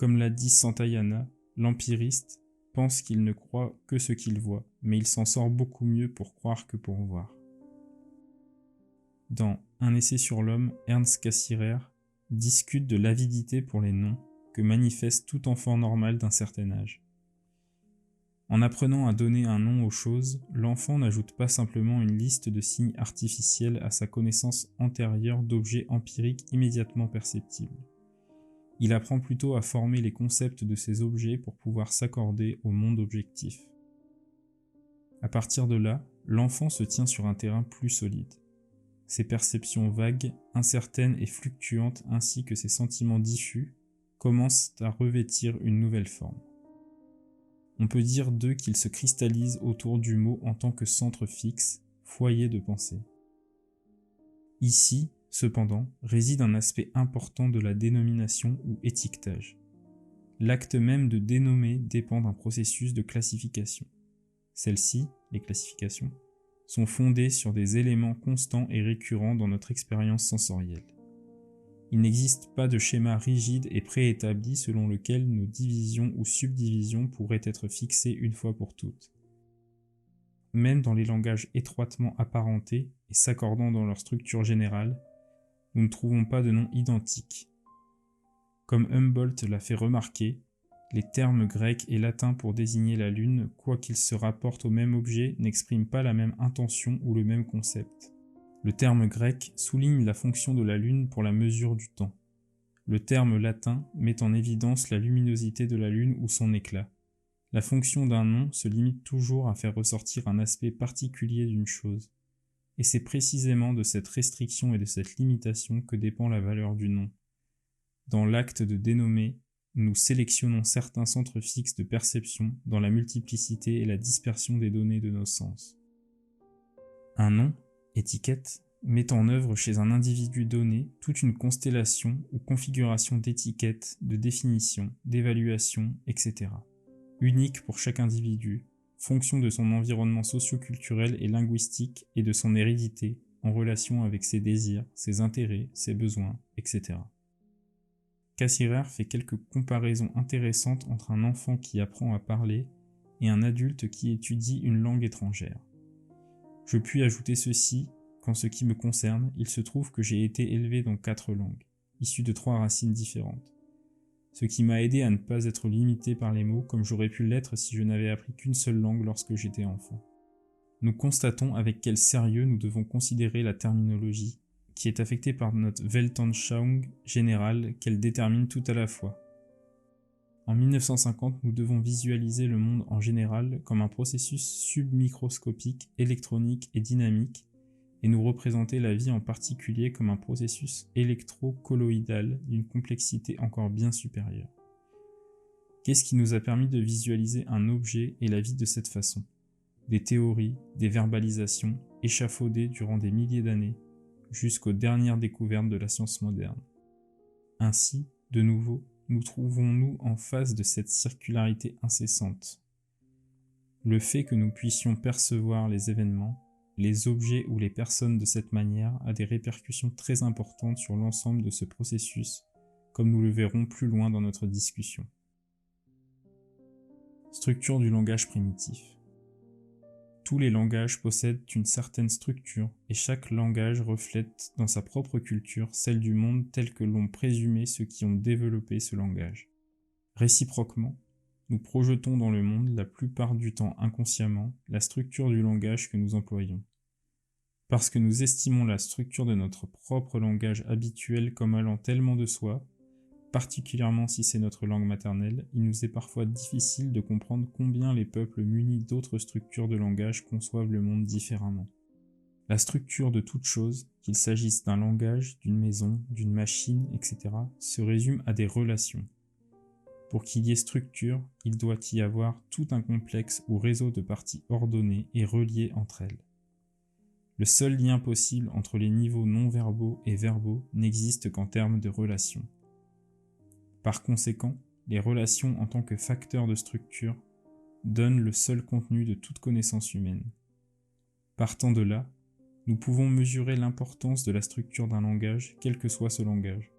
Comme l'a dit Santayana, l'empiriste pense qu'il ne croit que ce qu'il voit, mais il s'en sort beaucoup mieux pour croire que pour voir. Dans Un essai sur l'homme, Ernst Cassirer discute de l'avidité pour les noms que manifeste tout enfant normal d'un certain âge. En apprenant à donner un nom aux choses, l'enfant n'ajoute pas simplement une liste de signes artificiels à sa connaissance antérieure d'objets empiriques immédiatement perceptibles. Il apprend plutôt à former les concepts de ces objets pour pouvoir s'accorder au monde objectif. À partir de là, l'enfant se tient sur un terrain plus solide. Ses perceptions vagues, incertaines et fluctuantes ainsi que ses sentiments diffus commencent à revêtir une nouvelle forme. On peut dire d'eux qu'ils se cristallisent autour du mot en tant que centre fixe, foyer de pensée. Ici, cependant, réside un aspect important de la dénomination ou étiquetage. L'acte même de dénommer dépend d'un processus de classification. Celles-ci, les classifications, sont fondées sur des éléments constants et récurrents dans notre expérience sensorielle. Il n'existe pas de schéma rigide et préétabli selon lequel nos divisions ou subdivisions pourraient être fixées une fois pour toutes. Même dans les langages étroitement apparentés et s'accordant dans leur structure générale, nous ne trouvons pas de noms identiques. Comme Humboldt l'a fait remarquer, les termes grecs et latins pour désigner la Lune, quoiqu'ils se rapportent au même objet, n'expriment pas la même intention ou le même concept. Le terme grec souligne la fonction de la Lune pour la mesure du temps. Le terme latin met en évidence la luminosité de la Lune ou son éclat. La fonction d'un nom se limite toujours à faire ressortir un aspect particulier d'une chose. Et c'est précisément de cette restriction et de cette limitation que dépend la valeur du nom. Dans l'acte de dénommer, nous sélectionnons certains centres fixes de perception dans la multiplicité et la dispersion des données de nos sens. Un nom, étiquette, met en œuvre chez un individu donné toute une constellation ou configuration d'étiquettes, de définitions, d'évaluations, etc. Unique pour chaque individu, fonction de son environnement socio-culturel et linguistique et de son hérédité en relation avec ses désirs, ses intérêts, ses besoins, etc. Cassirer fait quelques comparaisons intéressantes entre un enfant qui apprend à parler et un adulte qui étudie une langue étrangère. Je puis ajouter ceci, qu'en ce qui me concerne, il se trouve que j'ai été élevé dans 4 langues, issues de 3 racines différentes, ce qui m'a aidé à ne pas être limité par les mots comme j'aurais pu l'être si je n'avais appris qu'une seule langue lorsque j'étais enfant. Nous constatons avec quel sérieux nous devons considérer la terminologie, qui est affectée par notre Weltanschauung générale qu'elle détermine tout à la fois. En 1950, nous devons visualiser le monde en général comme un processus submicroscopique, électronique et dynamique, et nous représenter la vie en particulier comme un processus électro-colloïdal d'une complexité encore bien supérieure. Qu'est-ce qui nous a permis de visualiser un objet et la vie de cette façon ? Des théories, des verbalisations, échafaudées durant des milliers d'années, jusqu'aux dernières découvertes de la science moderne. Ainsi, de nouveau, nous trouvons-nous en face de cette circularité incessante. Le fait que nous puissions percevoir les événements, les objets ou les personnes de cette manière a des répercussions très importantes sur l'ensemble de ce processus, comme nous le verrons plus loin dans notre discussion. Structure du langage primitif. Tous les langages possèdent une certaine structure et chaque langage reflète dans sa propre culture celle du monde tel que l'ont présumé ceux qui ont développé ce langage. Réciproquement, nous projetons dans le monde, la plupart du temps inconsciemment, la structure du langage que nous employons. Parce que nous estimons la structure de notre propre langage habituel comme allant tellement de soi, particulièrement si c'est notre langue maternelle, il nous est parfois difficile de comprendre combien les peuples munis d'autres structures de langage conçoivent le monde différemment. La structure de toute chose, qu'il s'agisse d'un langage, d'une maison, d'une machine, etc., se résume à des relations. Pour qu'il y ait structure, il doit y avoir tout un complexe ou réseau de parties ordonnées et reliées entre elles. Le seul lien possible entre les niveaux non-verbaux et verbaux n'existe qu'en termes de relations. Par conséquent, les relations en tant que facteurs de structure donnent le seul contenu de toute connaissance humaine. Partant de là, nous pouvons mesurer l'importance de la structure d'un langage, quel que soit ce langage.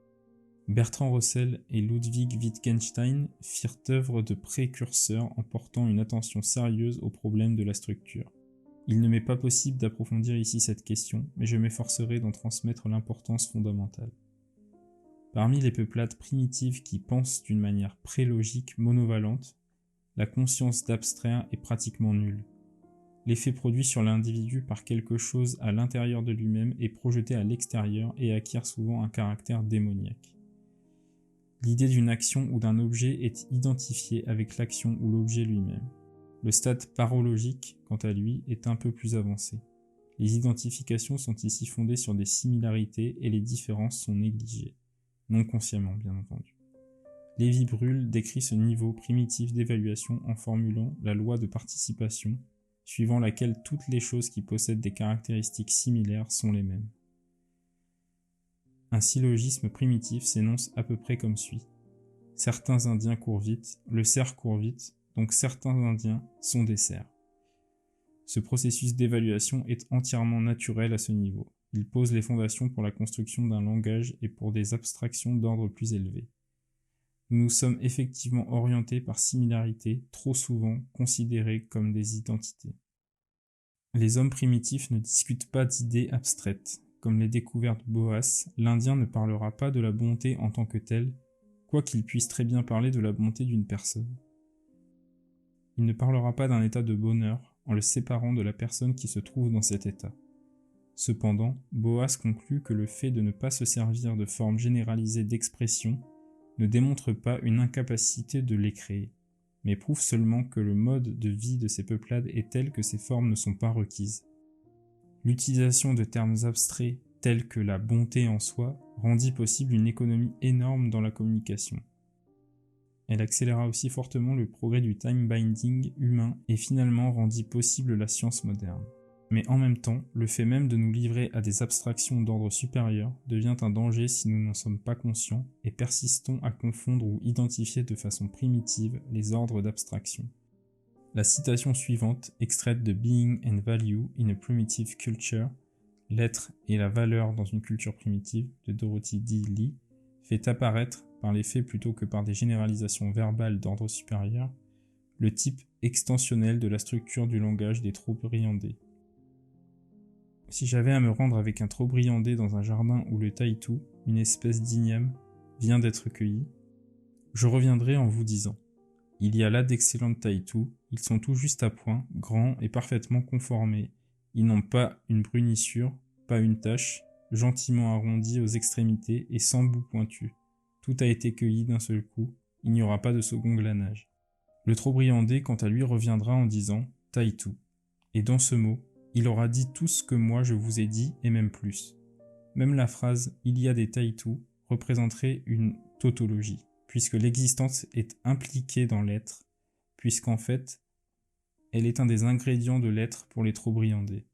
Bertrand Russell et Ludwig Wittgenstein firent œuvre de précurseurs en portant une attention sérieuse aux problèmes de la structure. Il ne m'est pas possible d'approfondir ici cette question, mais je m'efforcerai d'en transmettre l'importance fondamentale. Parmi les peuplades primitives qui pensent d'une manière prélogique monovalente, la conscience d'abstraire est pratiquement nulle. L'effet produit sur l'individu par quelque chose à l'intérieur de lui-même est projeté à l'extérieur et acquiert souvent un caractère démoniaque. L'idée d'une action ou d'un objet est identifiée avec l'action ou l'objet lui-même. Le stade parologique, quant à lui, est un peu plus avancé. Les identifications sont ici fondées sur des similarités et les différences sont négligées, non consciemment bien entendu. Lévi-Brühl décrit ce niveau primitif d'évaluation en formulant la loi de participation, suivant laquelle toutes les choses qui possèdent des caractéristiques similaires sont les mêmes. Un syllogisme primitif s'énonce à peu près comme suit. Certains Indiens courent vite, le cerf court vite, donc certains Indiens sont des cerfs. Ce processus d'évaluation est entièrement naturel à ce niveau. Il pose les fondations pour la construction d'un langage et pour des abstractions d'ordre plus élevé. Nous nous sommes effectivement orientés par similarité, trop souvent considérées comme des identités. Les hommes primitifs ne discutent pas d'idées abstraites. Comme les découvertes Boas, l'Indien ne parlera pas de la bonté en tant que telle, quoiqu'il puisse très bien parler de la bonté d'une personne. Il ne parlera pas d'un état de bonheur en le séparant de la personne qui se trouve dans cet état. Cependant, Boas conclut que le fait de ne pas se servir de formes généralisées d'expression ne démontre pas une incapacité de les créer, mais prouve seulement que le mode de vie de ces peuplades est tel que ces formes ne sont pas requises. L'utilisation de termes abstraits tels que la bonté en soi rendit possible une économie énorme dans la communication. Elle accéléra aussi fortement le progrès du time-binding humain et finalement rendit possible la science moderne. Mais en même temps, le fait même de nous livrer à des abstractions d'ordre supérieur devient un danger si nous n'en sommes pas conscients et persistons à confondre ou identifier de façon primitive les ordres d'abstraction. La citation suivante, extraite de Being and Value in a Primitive Culture, l'être et la valeur dans une culture primitive de Dorothy D. Lee, fait apparaître, par les faits plutôt que par des généralisations verbales d'ordre supérieur, le type extensionnel de la structure du langage des Trobriandais. Si j'avais à me rendre avec un Trobriandais dans un jardin où le taïtou, une espèce d'igname, vient d'être cueilli, je reviendrai en vous disant: il y a là d'excellentes taïtous, ils sont tout juste à point, grands et parfaitement conformés, ils n'ont pas une brunissure, pas une tache, gentiment arrondis aux extrémités et sans bout pointu. Tout a été cueilli d'un seul coup, il n'y aura pas de second glanage. Le Trobriandais, quant à lui, reviendra en disant « taïtou ». Et dans ce mot, il aura dit tout ce que moi je vous ai dit et même plus. Même la phrase « il y a des taïtous » représenterait une tautologie, puisque l'existence est impliquée dans l'être, puisqu'en fait, elle est un des ingrédients de l'être pour les Trobriandais.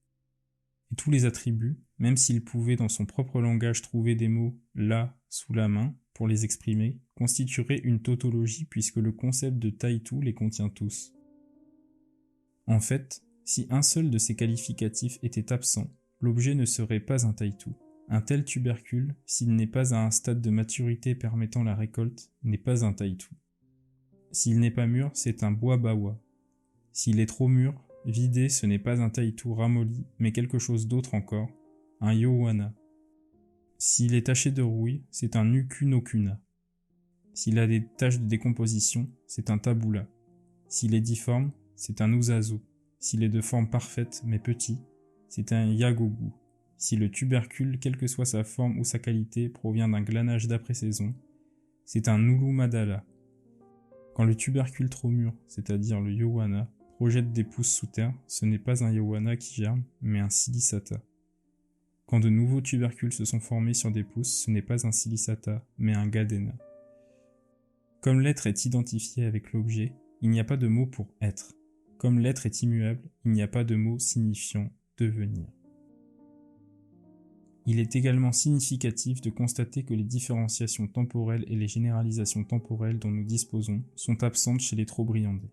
Et tous les attributs, même s'il pouvait dans son propre langage trouver des mots là, sous la main, pour les exprimer, constitueraient une tautologie puisque le concept de taïtou les contient tous. En fait, si un seul de ces qualificatifs était absent, l'objet ne serait pas un taïtou. Un tel tubercule, s'il n'est pas à un stade de maturité permettant la récolte, n'est pas un taïtou. S'il n'est pas mûr, c'est un bois bawa. S'il est trop mûr, vidé, ce n'est pas un taïtou ramolli, mais quelque chose d'autre encore, un yowana. S'il est taché de rouille, c'est un ukunokuna. S'il a des taches de décomposition, c'est un tabula. S'il est difforme, c'est un uzazu. S'il est de forme parfaite mais petit, c'est un yagogu. Si le tubercule, quelle que soit sa forme ou sa qualité, provient d'un glanage d'après-saison, c'est un ulumadala. Quand le tubercule trop mûr, c'est-à-dire le yowana, projette des pousses sous terre, ce n'est pas un yowana qui germe, mais un silicata. Quand de nouveaux tubercules se sont formés sur des pousses, ce n'est pas un silicata, mais un gadena. Comme l'être est identifié avec l'objet, il n'y a pas de mot pour être. Comme l'être est immuable, il n'y a pas de mot signifiant devenir. Il est également significatif de constater que les différenciations temporelles et les généralisations temporelles dont nous disposons sont absentes chez les Trobriandais.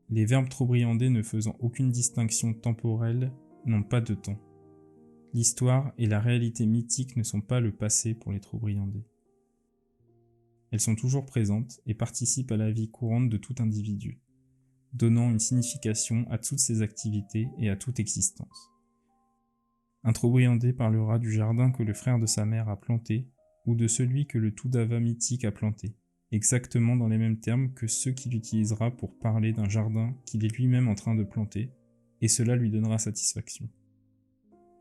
Les verbes Trobriandais ne faisant aucune distinction temporelle n'ont pas de temps. L'histoire et la réalité mythique ne sont pas le passé pour les Trobriandais. Elles sont toujours présentes et participent à la vie courante de tout individu, donnant une signification à toutes ses activités et à toute existence. Un Trobriandais parlera du jardin que le frère de sa mère a planté, ou de celui que le Toudava mythique a planté, exactement dans les mêmes termes que ceux qu'il utilisera pour parler d'un jardin qu'il est lui-même en train de planter, et cela lui donnera satisfaction.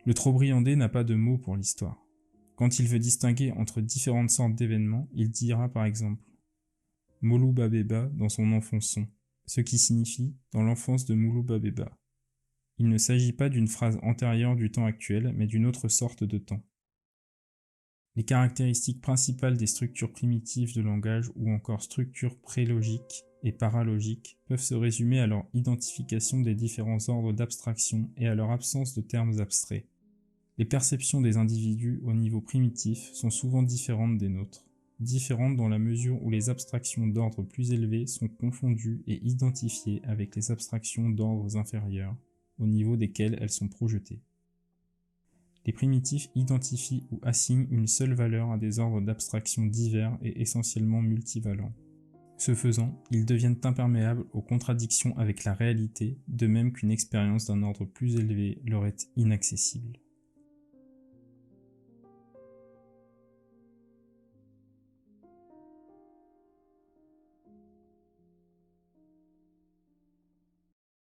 Le Trobriandais n'a pas de mots pour l'histoire. Quand il veut distinguer entre différentes sortes d'événements, il dira par exemple « Moulou-Babéba dans son enfonçon », ce qui signifie « dans l'enfance de Moulou-Babéba ». Il ne s'agit pas d'une phrase antérieure du temps actuel, mais d'une autre sorte de temps. Les caractéristiques principales des structures primitives de langage ou encore structures prélogiques et paralogiques peuvent se résumer à leur identification des différents ordres d'abstraction et à leur absence de termes abstraits. Les perceptions des individus au niveau primitif sont souvent différentes des nôtres, différentes dans la mesure où les abstractions d'ordre plus élevé sont confondues et identifiées avec les abstractions d'ordres inférieurs, au niveau desquels elles sont projetées. Les primitifs identifient ou assignent une seule valeur à des ordres d'abstraction divers et essentiellement multivalents. Ce faisant, ils deviennent imperméables aux contradictions avec la réalité, de même qu'une expérience d'un ordre plus élevé leur est inaccessible.